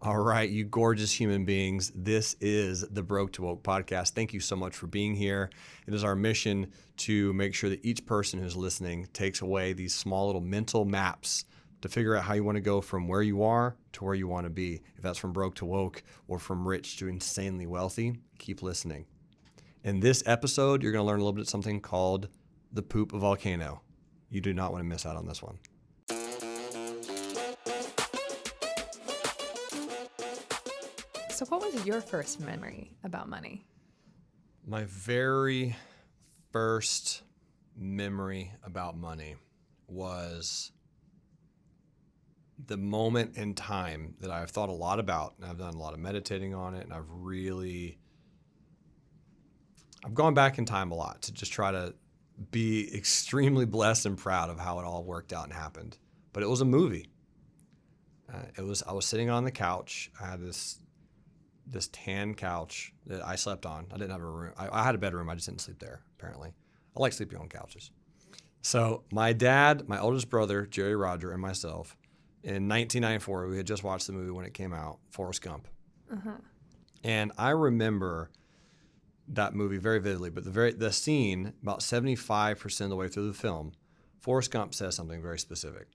All right, you gorgeous human beings. This is the Broke to Woke podcast. Thank you so much for being here. It is our mission to make sure that each person who's listening takes away these small little mental maps to figure out how you want to go from where you are to where you want to be. If that's from broke to woke or from rich to insanely wealthy, keep listening. In this episode, you're going to learn a little bit something called the poop volcano. You do not want to miss out on this one. So what was your first memory about money? My very first memory about money was the moment in time that I've thought a lot about, and I've done a lot of meditating on it, and I've gone back in time a lot to just try to be extremely blessed and proud of how it all worked out and happened. But it was a movie. I was sitting on the couch. I had this tan couch that I slept on. I didn't have a room. I had a bedroom. I just didn't sleep there, apparently. I like sleeping on couches. So my dad, my oldest brother, Jerry Roger, and myself, in 1994, we had just watched the movie when it came out, Forrest Gump. Uh-huh. And I remember that movie very vividly, but the scene, about 75% of the way through the film, Forrest Gump says something very specific.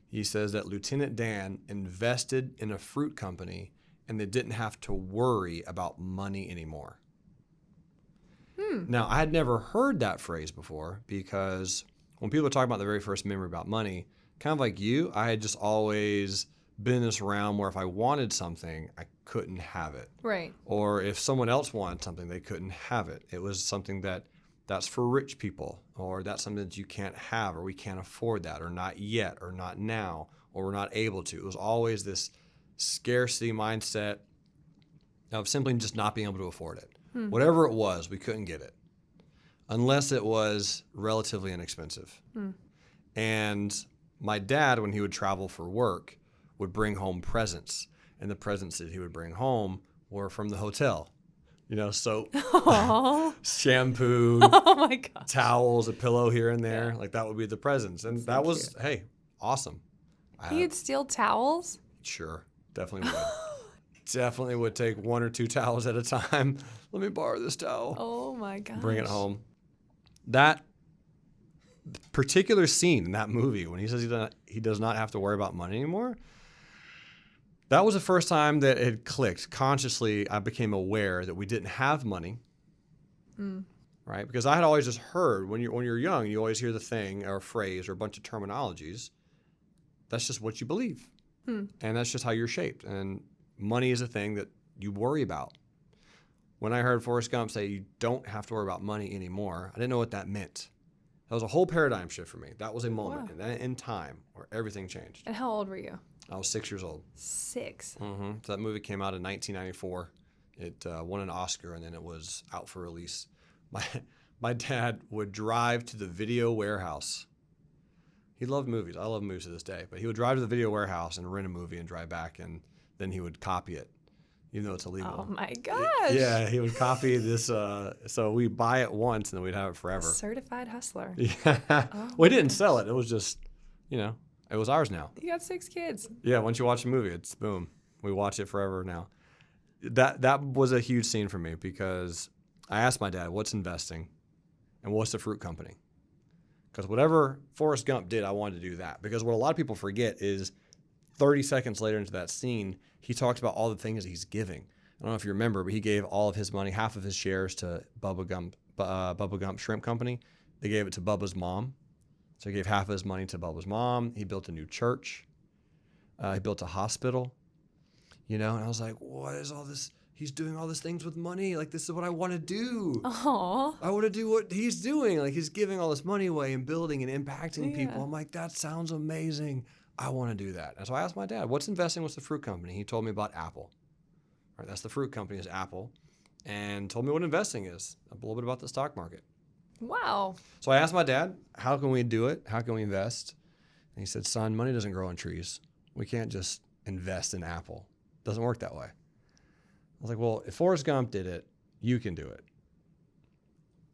He says that Lieutenant Dan invested in a fruit company and they didn't have to worry about money anymore. Now, I had never heard that phrase before because when people talk about the very first memory about money, kind of like you, I had just always been in this realm where if I wanted something, I couldn't have it. Right. Or if someone else wanted something, they couldn't have it. It was something that's for rich people, or that's something that you can't have, or we can't afford that, or not yet, or not now, or we're not able to. It was always this scarcity mindset of simply just not being able to afford it. Whatever it was, we couldn't get it unless it was relatively inexpensive. And my dad, when he would travel for work, would bring home presents, and the presents that he would bring home were from the hotel. You know, soap, shampoo, Oh my gosh. towels, a pillow here and there. Yeah. Like that would be the presents. And that was, hey, awesome. You'd steal towels? Sure, definitely would. Definitely would take one or two towels at a time. Let me borrow this towel. Oh my gosh. Bring it home. That particular scene in that movie when he says he does not have to worry about money anymore, that was the first time that it had clicked. Consciously, I became aware that we didn't have money, right? Because I had always just heard, when you're young, you always hear the thing or a phrase or a bunch of terminologies. That's just what you believe. And that's just how you're shaped. And money is a thing that you worry about. When I heard Forrest Gump say you don't have to worry about money anymore, I didn't know what that meant. That was a whole paradigm shift for me. That was a moment in time where everything changed. And how old were you? I was 6 years old. 6. So that movie came out in 1994. It won an Oscar, and then it was out for release. My dad would drive to the video warehouse. He loved movies. I love movies to this day. But he would drive to the video warehouse and rent a movie and drive back, and then he would copy it, even though it's illegal. Oh my gosh. Yeah, he would copy this. So we buy it once, and then we'd have it forever. Certified hustler. Yeah. We didn't sell it. It was just, it was ours now. You got 6 kids. Yeah, once you watch a movie, it's boom. We watch it forever now. That was a huge scene for me because I asked my dad, what's investing and what's the fruit company? Because whatever Forrest Gump did, I wanted to do that. Because what a lot of people forget is 30 seconds later into that scene, he talks about all the things he's giving. I don't know if you remember, but he gave all of his money, half of his shares to Bubba Gump Shrimp Company. They gave it to Bubba's mom. So he gave half of his money to Bubba's mom. He built a new church. He built a hospital. And I was like, what is all this? He's doing all these things with money. Like, this is what I want to do. Aww. I want to do what he's doing. Like, he's giving all this money away and building and impacting people. I'm like, that sounds amazing. I want to do that. And so I asked my dad, what's investing? What's the fruit company? He told me about Apple. Right, that's the fruit company is Apple. And told me what investing is, a little bit about the stock market. Wow. So I asked my dad, how can we do it? How can we invest? And he said, son, money doesn't grow on trees. We can't just invest in Apple. It doesn't work that way. I was like, well, if Forrest Gump did it, you can do it.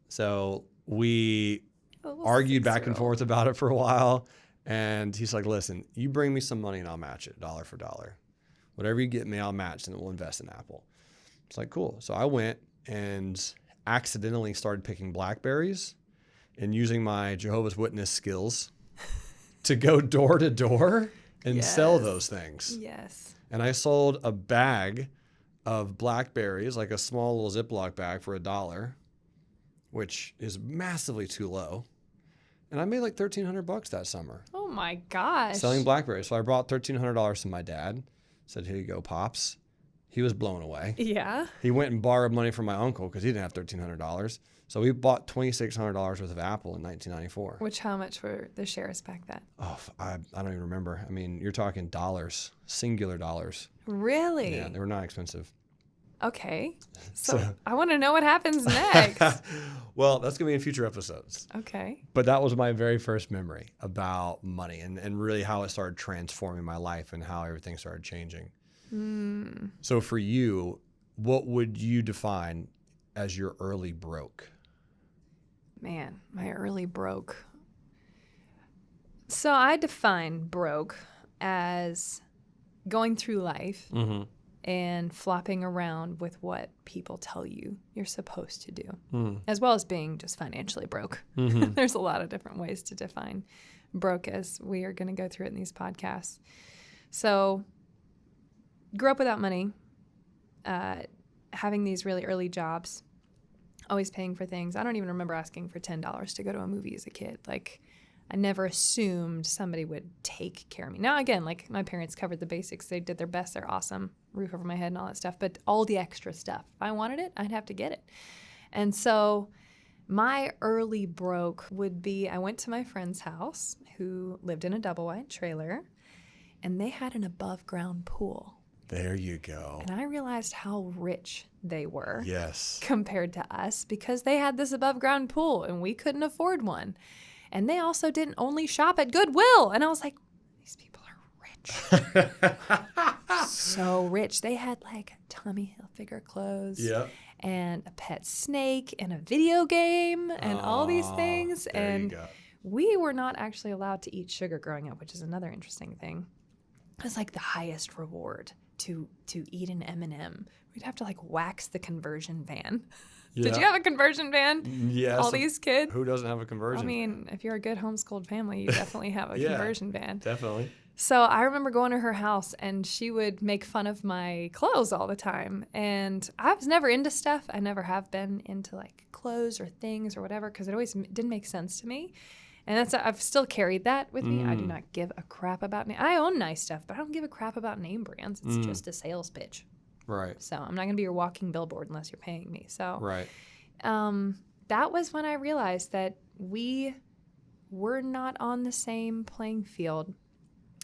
So we argued back and forth about it for a while. And he's like, listen, you bring me some money and I'll match it dollar for dollar. Whatever you get me, I'll match, and then we'll invest in Apple. It's like, cool. So I went and accidentally started picking blackberries and using my Jehovah's Witness skills to go door to door and sell those things. Yes. And I sold a bag of blackberries, like a small little Ziploc bag for $1, which is massively too low. And I made like $1,300 that summer. Oh my gosh. Selling blackberries. So I brought $1,300 to my dad. Said, here you go, Pops. He was blown away. Yeah. He went and borrowed money from my uncle because he didn't have $1,300. So we bought $2,600 worth of Apple in 1994. Which, how much were the shares back then? Oh, I don't even remember. I mean, you're talking dollars, singular dollars. Really? Yeah, they were not expensive. Okay. So I want to know what happens next. Well, that's going to be in future episodes. Okay. But that was my very first memory about money and really how it started transforming my life and how everything started changing. So for you, what would you define as your early broke? Man, my early broke. So I define broke as going through life and flopping around with what people tell you you're supposed to do, as well as being just financially broke. There's a lot of different ways to define broke, as we are going to go through it in these podcasts. So grew up without money, having these really early jobs, always paying for things. I don't even remember asking for $10 to go to a movie as a kid. Like, I never assumed somebody would take care of me. Now, again, like, my parents covered the basics. They did their best. They're awesome. Roof over my head and all that stuff. But all the extra stuff, if I wanted it, I'd have to get it. And so my early broke would be, I went to my friend's house who lived in a double wide trailer, and they had an above ground pool. There you go. And I realized how rich they were. Yes. Compared to us, because they had this above ground pool and we couldn't afford one. And they also didn't only shop at Goodwill. And I was like, these people are rich. So rich. They had like Tommy Hilfiger clothes and a pet snake and a video game and all these things. And we were not actually allowed to eat sugar growing up, which is another interesting thing. It's like the highest reward to eat an M&M. We'd have to like wax the conversion van. Yeah. Did you have a conversion van? Yes. All these kids? Who doesn't have a conversion? I mean, if you're a good homeschooled family, you definitely have a conversion van. Definitely. So I remember going to her house, and she would make fun of my clothes all the time. And I was never into stuff. I never have been into like clothes or things or whatever, because it always didn't make sense to me. And I've still carried that with me. I do not give a crap about I own nice stuff, but I don't give a crap about name brands. It's just a sales pitch. Right. So I'm not going to be your walking billboard unless you're paying me. So right. That was when I realized that we were not on the same playing field.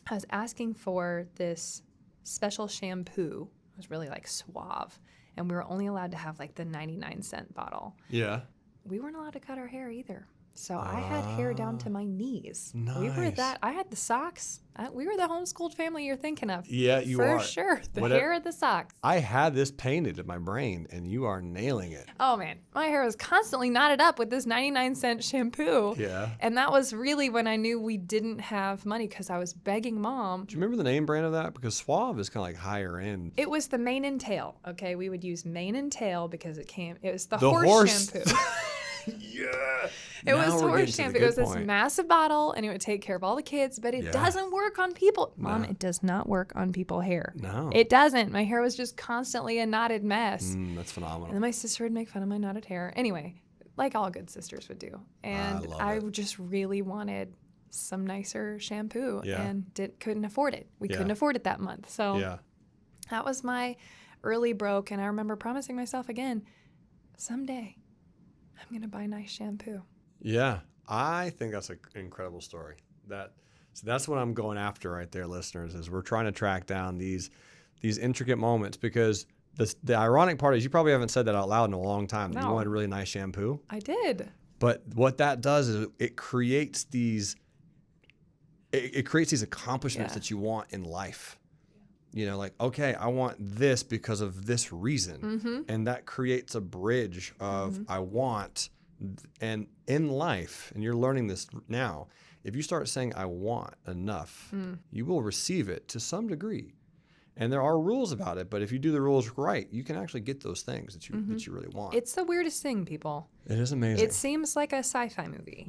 I was asking for this special shampoo. It was really like Suave. And we were only allowed to have like the 99-cent bottle. Yeah. We weren't allowed to cut our hair either. So I had hair down to my knees. Nice. We were that. I had the socks. We were the homeschooled family you're thinking of. Yeah, you are. For sure. The hair of the socks. I had this painted in my brain, and you are nailing it. Oh, man. My hair was constantly knotted up with this 99-cent shampoo. Yeah. And that was really when I knew we didn't have money, because I was begging Mom. Do you remember the name brand of that? Because Suave is kind of like higher end. It was the Mane and Tail. Okay, we would use Mane and Tail because it was the horse shampoo. Yeah. It was horse shampoo. It was this massive bottle, and it would take care of all the kids, but it doesn't work on people. No. Mom, it does not work on people hair. No. It doesn't. My hair was just constantly a knotted mess. That's phenomenal. And then my sister would make fun of my knotted hair. Anyway, like all good sisters would do. And I just really wanted some nicer shampoo and couldn't afford it. We couldn't afford it that month. So that was my early broke, and I remember promising myself again, someday I'm going to buy nice shampoo. Yeah, I think that's an incredible story. So that's what I'm going after right there, listeners, is we're trying to track down these intricate moments, because the ironic part is you probably haven't said that out loud in a long time. No. That you wanted really nice shampoo. I did. But what that does is it creates these accomplishments that you want in life. You know, like, okay, I want this because of this reason. And that creates a bridge of I want. And in life, and you're learning this now, if you start saying I want enough, you will receive it to some degree. And there are rules about it, but if you do the rules right, you can actually get those things that you really want. It's the weirdest thing, people. It is amazing. It seems like a sci-fi movie,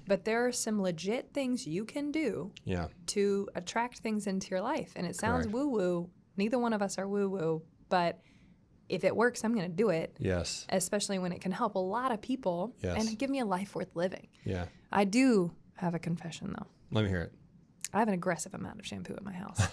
but there are some legit things you can do to attract things into your life. And it sounds woo-woo. Neither one of us are woo-woo, but if it works, I'm going to do it. Yes. Especially when it can help a lot of people and give me a life worth living. Yeah. I do have a confession, though. Let me hear it. I have an aggressive amount of shampoo at my house.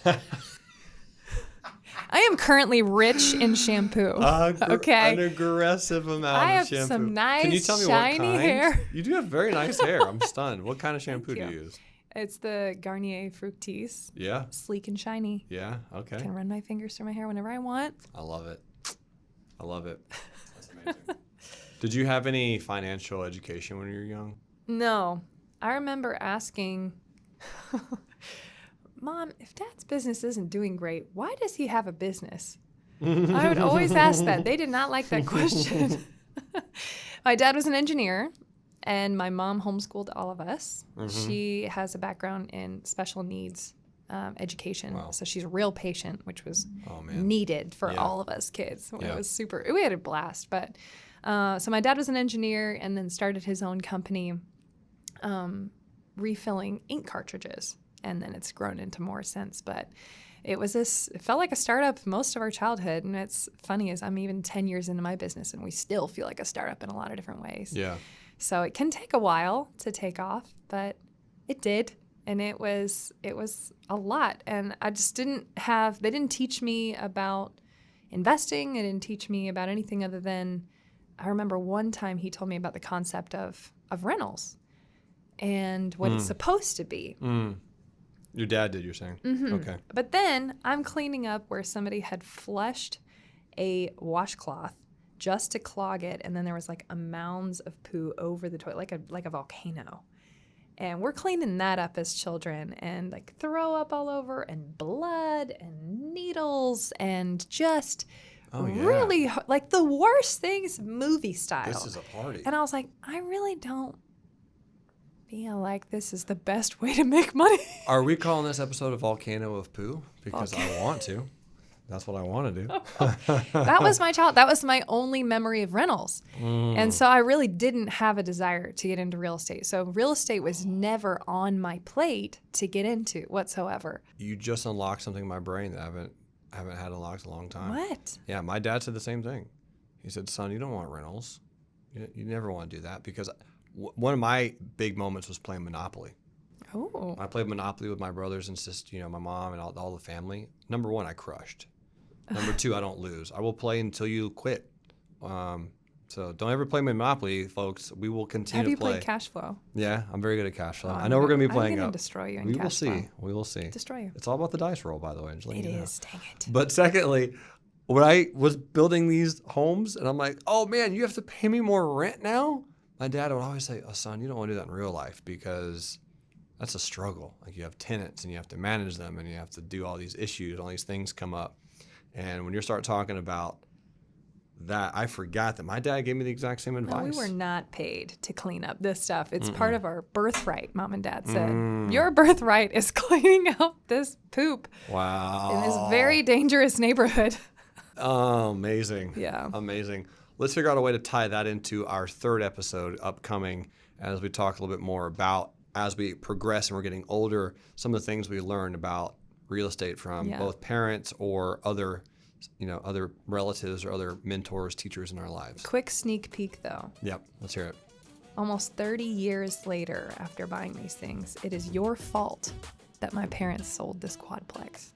I am currently rich in shampoo. Okay. An aggressive amount I of shampoo. have some nice, Can you tell me shiny what kind? hair. You do have very nice hair. I'm stunned. What kind of shampoo do you use? It's the Garnier Fructis. Yeah. Sleek and shiny. Yeah. Okay. I can run my fingers through my hair whenever I want. I love it. I love it. That's amazing. Did you have any financial education when you were young? No. I remember asking, Mom, if Dad's business isn't doing great, why does he have a business? I would always ask that. They did not like that question. My dad was an engineer, and my mom homeschooled all of us. She has a background in special needs education. Wow. So she's real patient, which was needed for all of us kids. It was super. We had a blast. But so my dad was an engineer and then started his own company refilling ink cartridges. And then it's grown into more since. But it felt like a startup most of our childhood. And it's funny is I'm even 10 years into my business and we still feel like a startup in a lot of different ways. Yeah. So it can take a while to take off, but it did. And it was a lot. And I just they didn't teach me about investing. They didn't teach me about anything other than, I remember one time he told me about the concept of rentals and what it's supposed to be. Your dad did, you're saying? Okay. But then I'm cleaning up where somebody had flushed a washcloth just to clog it, and then there was like a mounds of poo over the toilet, like a volcano. And we're cleaning that up as children, and like throw up all over, and blood, and needles, and just really like the worst things movie style. This is a party. And I was like, I really don't feel like this is the best way to make money. Are we calling this episode a volcano of poo? Because I want to. That's what I want to do. That was that was my only memory of rentals. And so I really didn't have a desire to get into real estate. So real estate was never on my plate to get into whatsoever. You just unlocked something in my brain that I haven't had unlocked in a long time. What? Yeah, my dad said the same thing. He said, son, you don't want rentals. You never want to do that. Because one of my big moments was playing Monopoly. Oh. I played Monopoly with my brothers and sisters, my mom and all the family. Number one, I crushed. Number two, I don't lose. I will play until you quit. So don't ever play Monopoly, folks. We will continue to play. Have you played Cash Flow? Yeah, I'm very good at Cash Flow. I know we're going to be playing I'm going up. to destroy you in We Cash will see. Flow. We will see. Destroy you. It's all about the dice roll, by the way. It is. Dang it. But secondly, when I was building these homes, and I'm like, oh, man, you have to pay me more rent now? My dad would always say, oh, son, you don't want to do that in real life because that's a struggle. Like you have tenants and you have to manage them and you have to do all these issues, all these things come up. And when you start talking about that, I forgot that my dad gave me the exact same advice. No, we were not paid to clean up this stuff. It's part of our birthright, Mom and Dad said. Your birthright is cleaning up this poop. Wow. In this very dangerous neighborhood. Oh, amazing. Yeah. Amazing. Let's figure out a way to tie that into our third episode upcoming as we talk a little bit more about, as we progress and we're getting older, some of the things we learned about real estate from both parents or other relatives or other mentors, teachers in our lives. Quick sneak peek, though. Yep. Let's hear it. Almost 30 years later after buying these things, it is your fault that my parents sold this quadplex.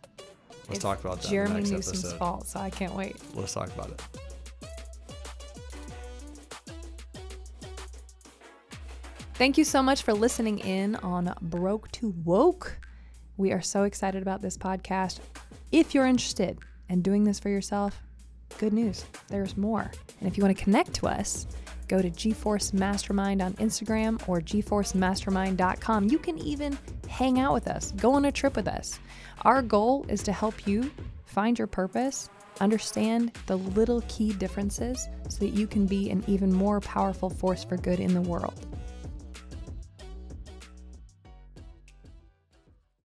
Let's talk about that Jeremy in the next Newsom's episode. fault, so I can't wait. Let's talk about it. Thank you so much for listening in on Broke to Woke. We are so excited about this podcast. If you're interested in doing this for yourself, good news, there's more. And if you want to connect to us, go to GeForce Mastermind on Instagram or GeForceMastermind.com. You can even hang out with us, go on a trip with us. Our goal is to help you find your purpose, understand the little key differences so that you can be an even more powerful force for good in the world.